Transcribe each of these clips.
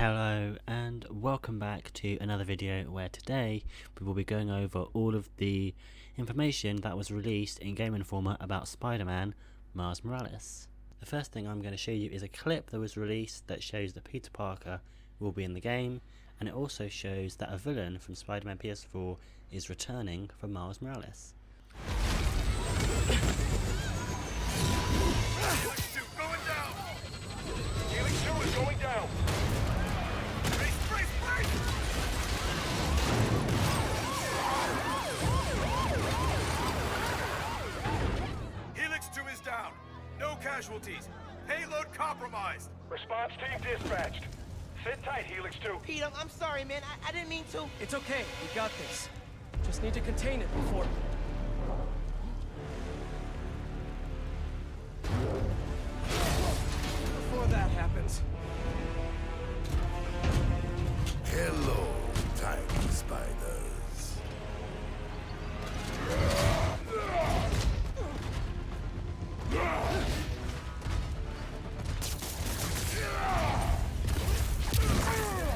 Hello and welcome back to another video where today we will be going over all of the information that was released in Game Informer about Spider-Man Miles Morales. The first thing I'm going to show you is a clip that was released that shows that Peter Parker will be in the game, and it also shows that a villain from Spider-Man PS4 is returning for Miles Morales. Going down! Healing 2 is going down! Helix 2 is down. No casualties. Payload compromised. Response team dispatched. Sit tight, Helix 2. Pete, I'm sorry, man. I didn't mean to. It's okay. We got this. Just need to contain it before... Before that happens. Hello, tiny spiders.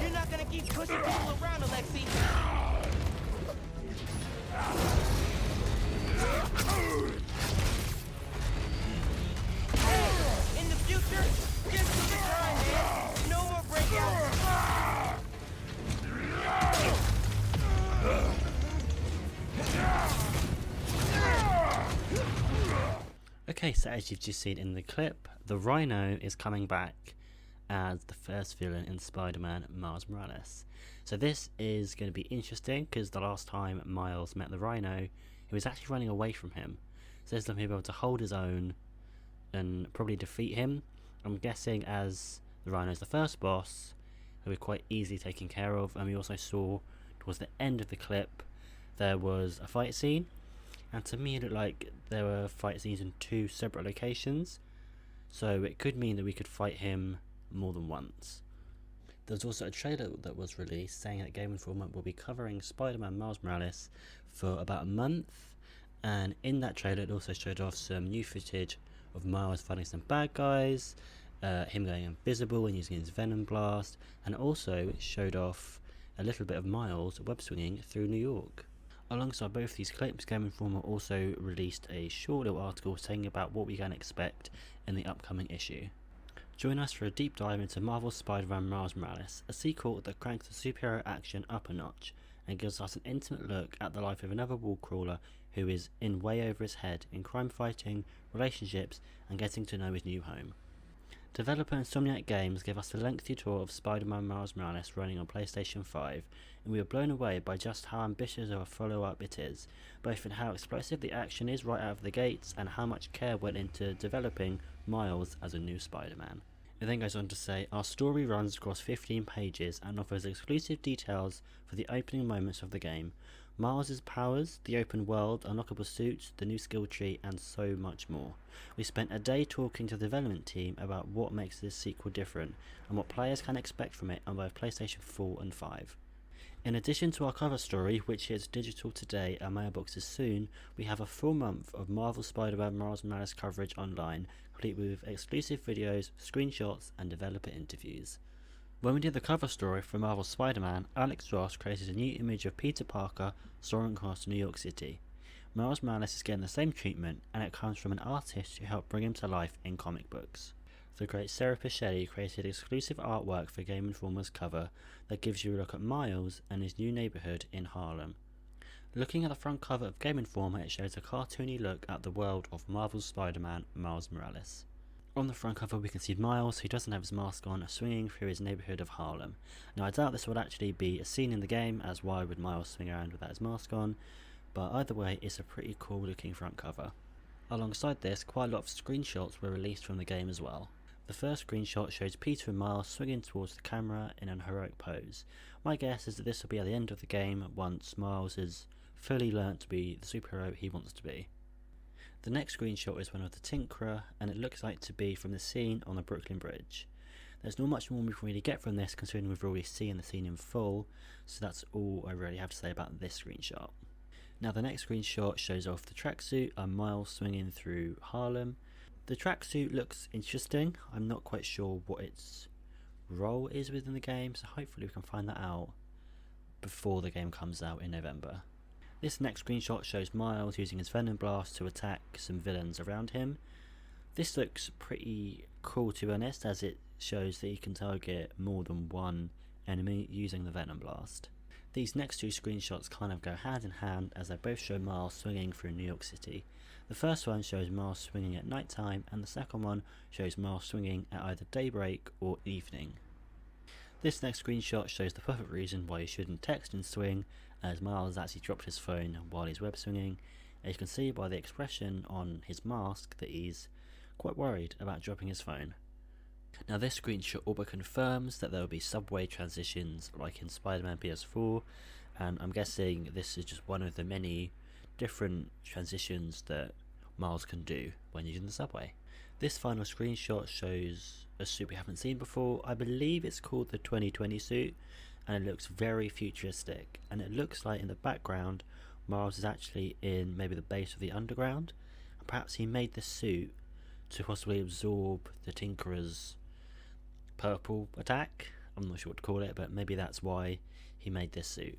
You're not gonna keep pushing people around, Alexi. In the future, just do the grind, man. No more breakouts. Okay, so as you've just seen in the clip, the Rhino is coming back as the first villain in Spider-Man Miles Morales. So this is going to be interesting because the last time Miles met the Rhino, he was actually running away from him. So this time he'll be able to hold his own and probably defeat him. I'm guessing as the Rhino is the first boss, he'll be quite easily taken care of. And we also saw towards the end of the clip there was a fight scene, and to me it looked like there were fight scenes in two separate locations, so it could mean that we could fight him more than once. There's also a trailer that was released saying that Game Informer will be covering Spider-Man Miles Morales for about a month, and in that trailer it also showed off some new footage of Miles fighting some bad guys, him going invisible and using his Venom Blast, and also it showed off a little bit of Miles web swinging through New York. Alongside both these clips, Game Informer also released a short little article saying about what we can expect in the upcoming issue. Join us for a deep dive into Marvel's Spider-Man Miles Morales, a sequel that cranks the superhero action up a notch and gives us an intimate look at the life of another wall crawler who is in way over his head in crime fighting, relationships, and getting to know his new home. Developer Insomniac Games gave us a lengthy tour of Spider-Man Miles Morales running on PlayStation 5, and we were blown away by just how ambitious of a follow-up it is, both in how explosive the action is right out of the gates and how much care went into developing Miles as a new Spider-Man. It then goes on to say, our story runs across 15 pages and offers exclusive details for the opening moments of the game, Miles' powers, the open world, unlockable suits, the new skill tree, and so much more. We spent a day talking to the development team about what makes this sequel different and what players can expect from it on both PlayStation 4 and 5. In addition to our cover story, which hits digital today and mailboxes soon, we have a full month of Marvel Spider-Man Miles Morales coverage online, complete with exclusive videos, screenshots, and developer interviews. When we did the cover story for Marvel Spider-Man, Alex Ross created a new image of Peter Parker soaring across New York City. Miles Morales is getting the same treatment, and it comes from an artist who helped bring him to life in comic books. The great Sarah Pichelli created exclusive artwork for Game Informer's cover that gives you a look at Miles and his new neighbourhood in Harlem. Looking at the front cover of Game Informer, it shows a cartoony look at the world of Marvel's Spider-Man Miles Morales. On the front cover we can see Miles, who doesn't have his mask on, swinging through his neighbourhood of Harlem. Now I doubt this would actually be a scene in the game, as why would Miles swing around without his mask on, but either way it's a pretty cool looking front cover. Alongside this, quite a lot of screenshots were released from the game as well. The first screenshot shows Peter and Miles swinging towards the camera in an heroic pose. My guess is that this will be at the end of the game once Miles has fully learnt to be the superhero he wants to be. The next screenshot is one of the Tinkerer, and it looks like to be from the scene on the Brooklyn Bridge. There's not much more we can really get from this considering we've already seen the scene in full, so that's all I really have to say about this screenshot. Now the next screenshot shows off the tracksuit and Miles swinging through Harlem. The tracksuit looks interesting. I'm not quite sure what its role is within the game, so hopefully we can find that out before the game comes out in November. This next screenshot shows Miles using his Venom Blast to attack some villains around him. This looks pretty cool, to be honest, as it shows that he can target more than one enemy using the Venom Blast. These next two screenshots kind of go hand in hand, as they both show Miles swinging through New York City. The first one shows Miles swinging at night time, and the second one shows Miles swinging at either daybreak or evening. This next screenshot shows the perfect reason why you shouldn't text and swing, as Miles actually dropped his phone while he's web swinging, and you can see by the expression on his mask that he's quite worried about dropping his phone. Now this screenshot all but confirms that there will be subway transitions like in Spider-Man PS4, and I'm guessing this is just one of the many different transitions that Miles can do when using the subway. This final screenshot shows a suit we haven't seen before. I believe it's called the 2020 suit, and it looks very futuristic, and it looks like in the background Miles is actually in maybe the base of the underground, and perhaps he made this suit to possibly absorb the Tinkerer's purple attack. I'm not sure what to call it, but maybe that's why he made this suit.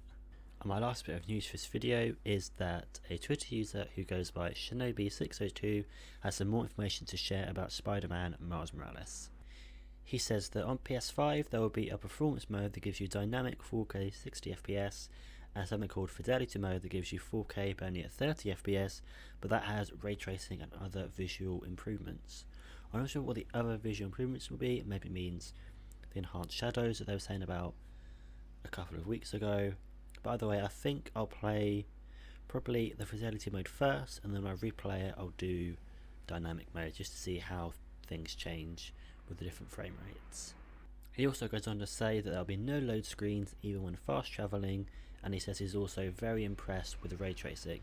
And my last bit of news for this video is that a Twitter user who goes by Shinobi602 has some more information to share about Spider-Man Miles Morales. He says that on PS5 there will be a performance mode that gives you dynamic 4K 60 FPS and something called fidelity mode that gives you 4K but only at 30 FPS, but that has ray tracing and other visual improvements. I'm not sure what the other visual improvements will be. Maybe it means the enhanced shadows that they were saying about a couple of weeks ago. By the way, I think I'll play probably the fidelity mode first, and then when I replay it I'll do dynamic mode just to see how things change with the different frame rates. He also goes on to say that there'll be no load screens even when fast travelling, and he says he's also very impressed with the ray tracing.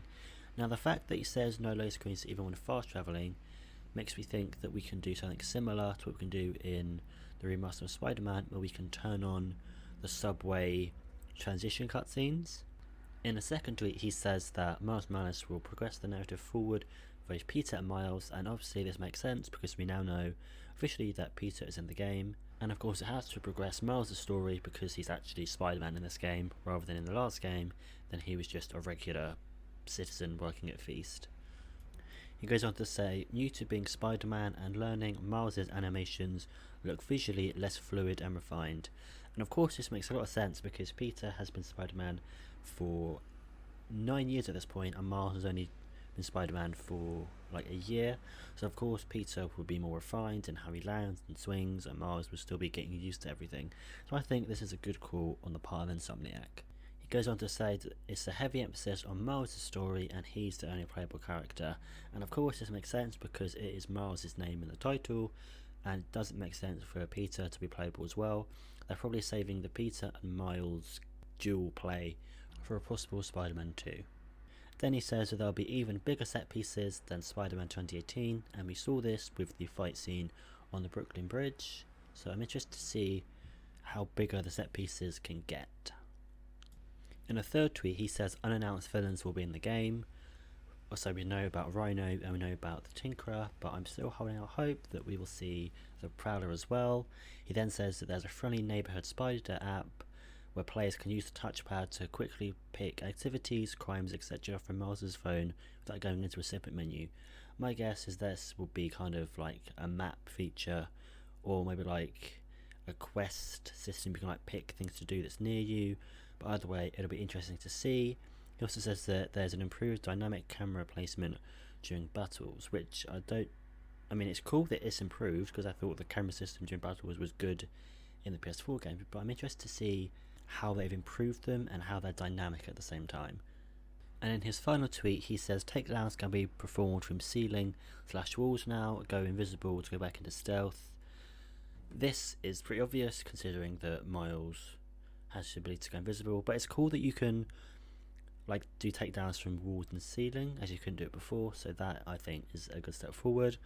Now the fact that he says no load screens even when fast travelling makes me think that we can do something similar to what we can do in the remaster of Spider-Man, where we can turn on the subway transition cutscenes. In a second tweet he says that Miles Morales will progress the narrative forward for both Peter and Miles, and obviously this makes sense because we now know officially that Peter is in the game, and of course it has to progress Miles' story because he's actually Spider-Man in this game rather than in the last game. Then he was just a regular citizen working at Feast. He goes on to say, new to being Spider-Man and learning, Miles' animations look visually less fluid and refined. And of course this makes a lot of sense because Peter has been Spider-Man for 9 years at this point, and Miles has only been Spider-Man for like a year. So of course Peter will be more refined in how he lands and swings, and Miles will still be getting used to everything. So I think this is a good call on the part of Insomniac. He goes on to say that it's a heavy emphasis on Miles' story and he's the only playable character, and of course this makes sense because it is Miles' name in the title, and it doesn't make sense for Peter to be playable as well. They're probably saving the Peter and Miles dual play for a possible Spider-Man 2. Then he says that there'll be even bigger set pieces than Spider-Man 2018, and we saw this with the fight scene on the Brooklyn Bridge, so I'm interested to see how bigger the set pieces can get. In a third tweet he says unannounced villains will be in the game. Also we know about Rhino and we know about the Tinkerer, but I'm still holding out hope that we will see the Prowler as well. He then says that there's a friendly neighbourhood spider app where players can use the touchpad to quickly pick activities, crimes, etc. from Miles' phone without going into a separate menu. My guess is this will be kind of like a map feature, or maybe like a quest system. You can like pick things to do that's near you, but either way it'll be interesting to see. He also says that there's an improved dynamic camera placement during battles, which I mean it's cool that it's improved because I thought the camera system during battles was good in the PS4 game, but I'm interested to see how they've improved them and how they're dynamic at the same time. And in his final tweet he says takedowns can be performed from ceiling/walls now, go invisible to go back into stealth. This is pretty obvious considering that Miles has the ability to go invisible, but it's cool that you can like do takedowns from walls and ceiling as you couldn't do it before, so that I think is a good step forward.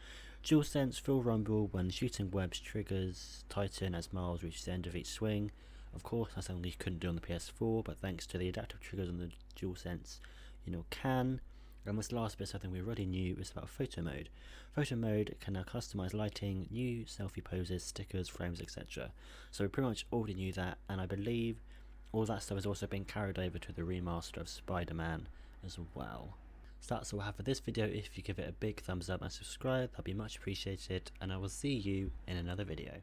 Dual sense full rumble when shooting webs triggers Titan as Miles reaches the end of each swing. Of course that's something you couldn't do on the PS4, but thanks to the adaptive triggers on the dual sense you know can. And this last bit, something we already knew, is about photo mode. Photo mode can now customize lighting, new selfie poses, stickers, frames, etc. So we pretty much already knew that, and I believe all that stuff has also been carried over to the remaster of SpiderMan as well. So that's all I have for this video. If you give it a big thumbs up and subscribe, that'd be much appreciated, and I will see you in another video.